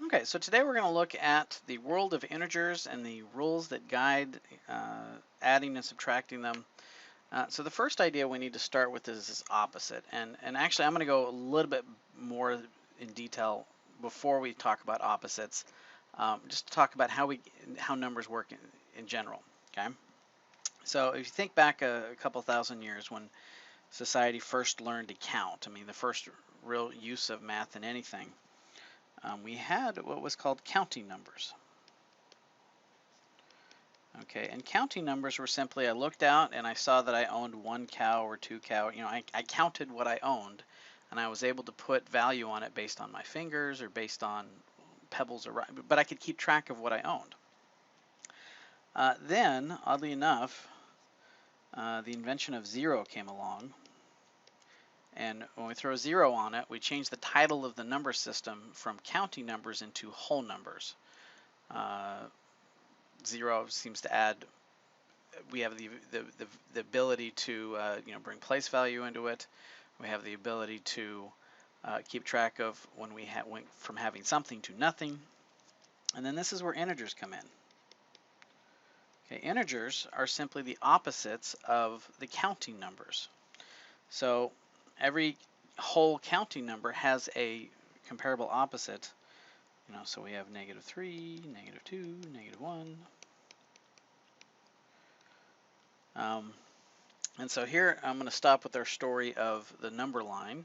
Okay, so today we're going to look at the world of integers and the rules that guide adding and subtracting them. So the first idea we need to start with is this opposite. And actually I'm going to go a little bit more in detail before we talk about opposites, just to talk about how numbers work in general. Okay, so if you think back a couple thousand years when society first learned to count, I mean the first real use of math in anything, we had what was called counting numbers. Okay, and counting numbers were simply I looked out and I saw that I owned one cow or two cow. You know, I counted what I owned, and I was able to put value on it based on my fingers or based on pebbles or but I could keep track of what I owned. Then, oddly enough, the invention of zero came along, and when we throw a zero on it, we change the title of the number system from counting numbers into whole numbers. Zero seems to add, we have the ability to bring place value into it. We have the ability to keep track of when we went from having something to nothing. And then this is where integers come in. Okay, integers are simply the opposites of the counting numbers. So every whole counting number has a comparable opposite. So we have -3, -2, -1. And so here I'm going to stop with our story of the number line.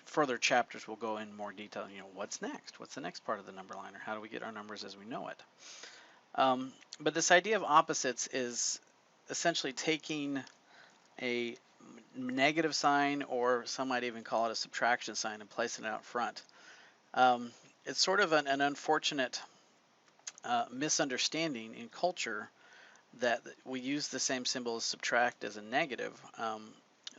Further chapters will go in more detail. What's next? What's the next part of the number line, or how do we get our numbers as we know it? But this idea of opposites is essentially taking a negative sign, or some might even call it a subtraction sign, and placing it out front. It's sort of an unfortunate misunderstanding in culture that we use the same symbol as subtract as a negative.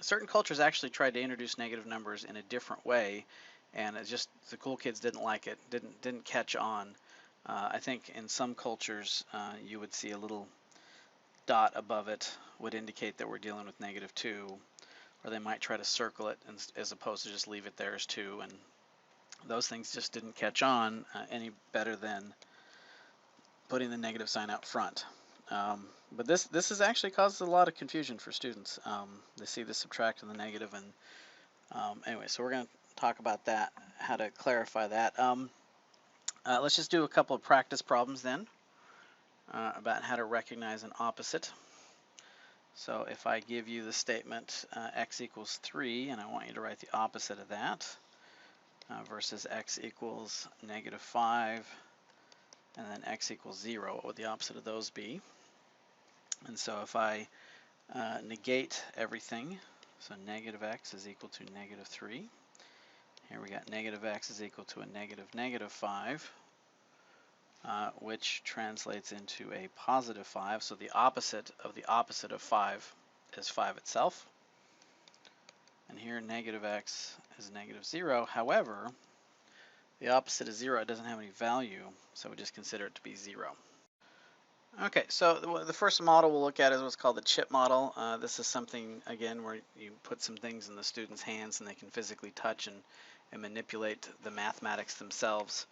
Certain cultures actually tried to introduce negative numbers in a different way, and it just, the cool kids didn't like it, didn't catch on. I think in some cultures you would see a little dot above it would indicate that we're dealing with -2, or they might try to circle it as opposed to just leave it there as 2, and those things just didn't catch on any better than putting the negative sign out front. But this has actually caused a lot of confusion for students. They see the subtract and the negative, and anyway, so we're going to talk about that, how to clarify that. Let's just do a couple of practice problems then about how to recognize an opposite. So if I give you the statement x equals 3, and I want you to write the opposite of that, versus x equals -5, and then x equals 0, what would the opposite of those be? And so if I negate everything, so -x is equal to -3. Here we got -x is equal to a -5, which translates into a +5. So the opposite of 5 is 5 itself. And here -x is -0. However, the opposite is 0. It doesn't have any value, so we just consider it to be 0. Okay, so the first model we'll look at is what's called the chip model. This is something, again, where you put some things in the students' hands and they can physically touch and manipulate the mathematics themselves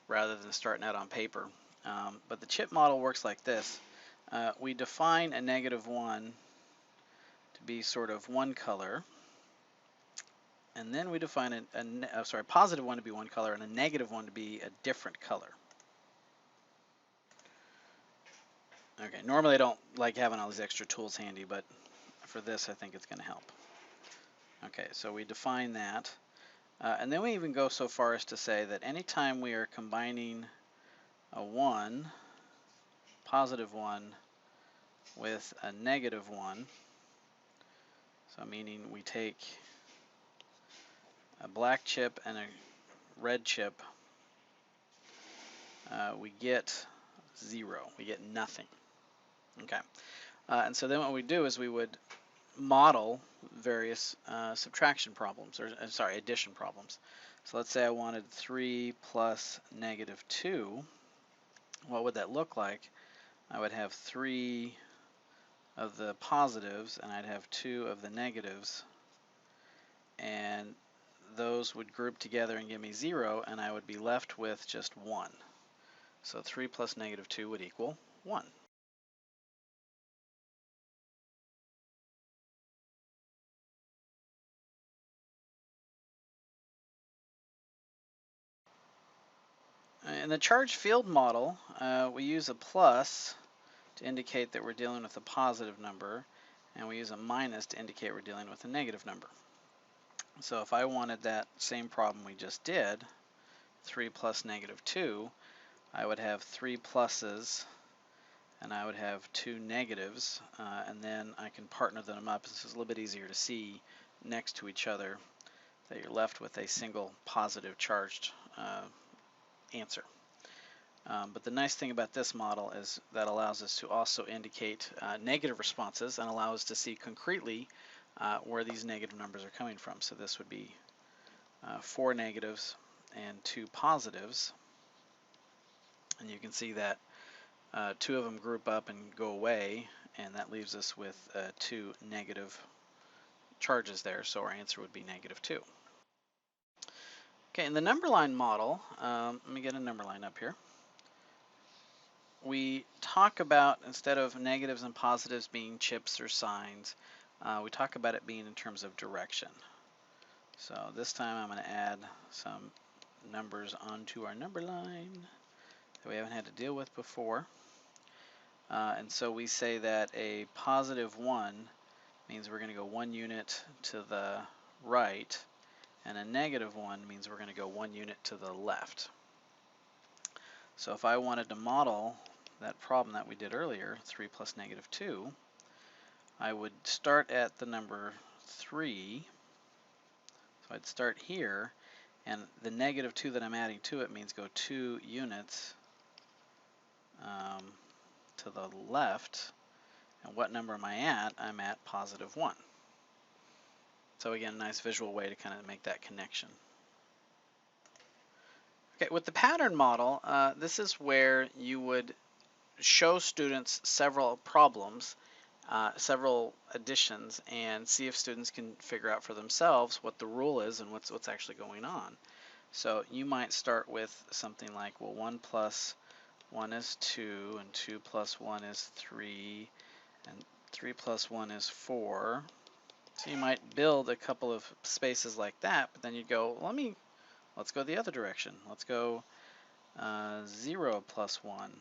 rather than starting out on paper. But the chip model works like this. We define a -1 to be sort of one color, and then we define a +1 to be one color and a -1 to be a different color. Okay, normally I don't like having all these extra tools handy, but for this I think it's going to help. Okay, so we define that, and then we even go so far as to say that anytime we are combining a 1, +1, with a -1, so meaning we take a black chip and a red chip, we get 0, we get nothing. Okay, and so then what we do is we would model various subtraction problems, or addition problems. So let's say I wanted 3 plus -2. What would that look like? I would have 3 of the positives and I'd have 2 of the negatives, and those would group together and give me 0, and I would be left with just 1. So 3 plus negative 2 would equal 1. In the charge field model, we use a plus to indicate that we're dealing with a positive number, and we use a minus to indicate we're dealing with a negative number. So if I wanted that same problem we just did, 3 plus negative 2, I would have 3 pluses and I would have 2 negatives, and then I can partner them up. This is a little bit easier to see next to each other, that you're left with a single positive charged answer. But the nice thing about this model is that allows us to also indicate negative responses and allow us to see concretely where these negative numbers are coming from. So this would be 4 negatives and 2 positives. And you can see that 2 of them group up and go away, and that leaves us with 2 negative charges there, so our answer would be negative 2. Okay, in the number line model, let me get a number line up here. We talk about, instead of negatives and positives being chips or signs, we talk about it being in terms of direction. So this time I'm going to add some numbers onto our number line that we haven't had to deal with before. And so we say that a positive 1 means we're going to go 1 unit to the right, and a negative 1 means we're going to go 1 unit to the left. So if I wanted to model that problem that we did earlier, 3 plus negative 2, I would start at the number 3. So I'd start here, and the negative 2 that I'm adding to it means go 2 units to the left. And what number am I at? I'm at positive 1. So again, a nice visual way to kind of make that connection. Okay, with the pattern model, this is where you would show students several problems, several additions, and see if students can figure out for themselves what the rule is and what's actually going on. So you might start with something like, well, 1 plus 1 is 2, and 2 plus 1 is 3, and 3 plus 1 is 4. So you might build a couple of spaces like that, but then you'd go, let's go the other direction. Let's go 0 plus 1,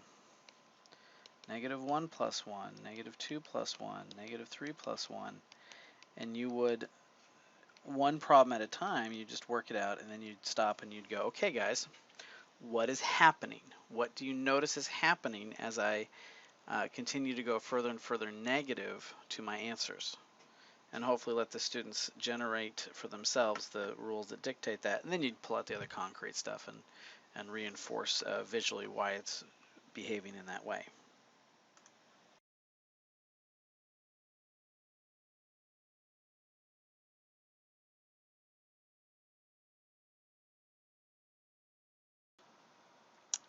negative 1 plus 1, negative 2 plus 1, negative 3 plus 1. And you would, one problem at a time, you just work it out, and then you'd stop and you'd go, okay guys, what is happening? What do you notice is happening as I continue to go further and further negative to my answers? And hopefully let the students generate for themselves the rules that dictate that. And then you'd pull out the other concrete stuff and reinforce visually why it's behaving in that way.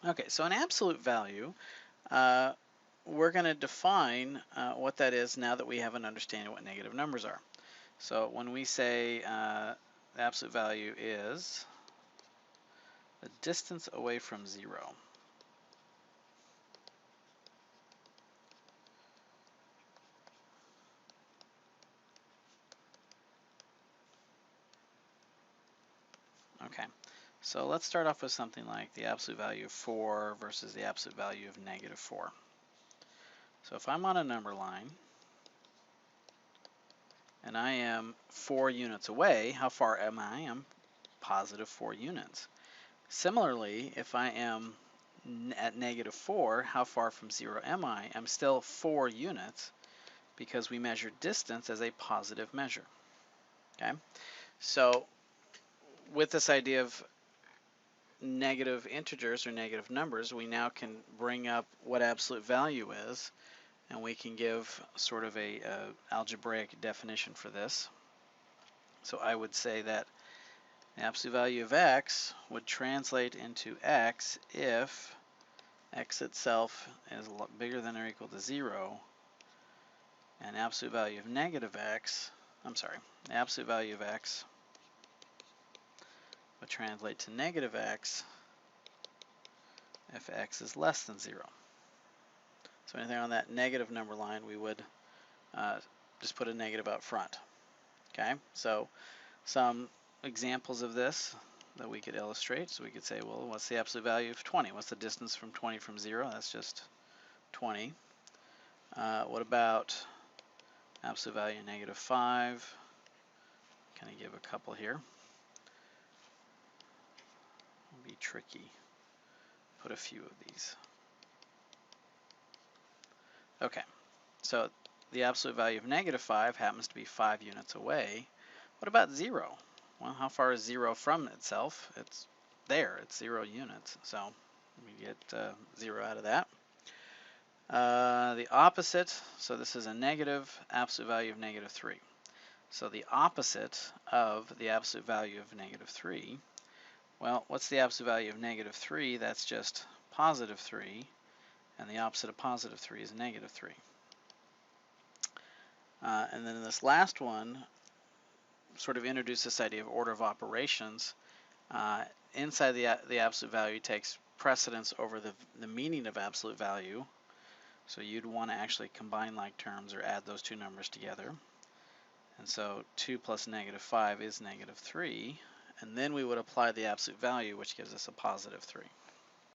Okay, so an absolute value, we're going to define what that is now that we have an understanding of what negative numbers are. So when we say the absolute value is the distance away from 0. Okay, so let's start off with something like the absolute value of 4 versus the absolute value of negative 4. So if I'm on a number line and I am 4 units away, how far am I? I'm positive 4 units. Similarly, if I am at negative 4, how far from 0 am I? I'm still 4 units because we measure distance as a positive measure. Okay, so with this idea of negative integers or negative numbers, we now can bring up what absolute value is, and we can give sort of a algebraic definition for this. So I would say that the absolute value of x would translate into x if x itself is bigger than or equal to 0, and absolute value of negative x, the absolute value of x would translate to negative x if x is less than 0. So anything on that negative number line, we would just put a negative up front. Okay, so some examples of this that we could illustrate. So we could say, well, what's the absolute value of 20? What's the distance from 20 from 0? That's just 20. What about absolute value of negative 5? Kind of give a couple here. It'll be tricky. Put a few of these. Okay, so the absolute value of negative 5 happens to be 5 units away. What about 0? Well, how far is 0 from itself? It's there. It's 0 units. So we get 0 out of that. The opposite, so this is a negative absolute value of negative 3. So the opposite of the absolute value of negative 3, well, what's the absolute value of negative 3? That's just positive 3. And the opposite of positive 3 is negative 3. And then in this last one, sort of introduce this idea of order of operations. Inside the absolute value takes precedence over the meaning of absolute value. So you'd want to actually combine like terms or add those two numbers together. And so 2 plus negative 5 is negative 3. And then we would apply the absolute value, which gives us a positive 3.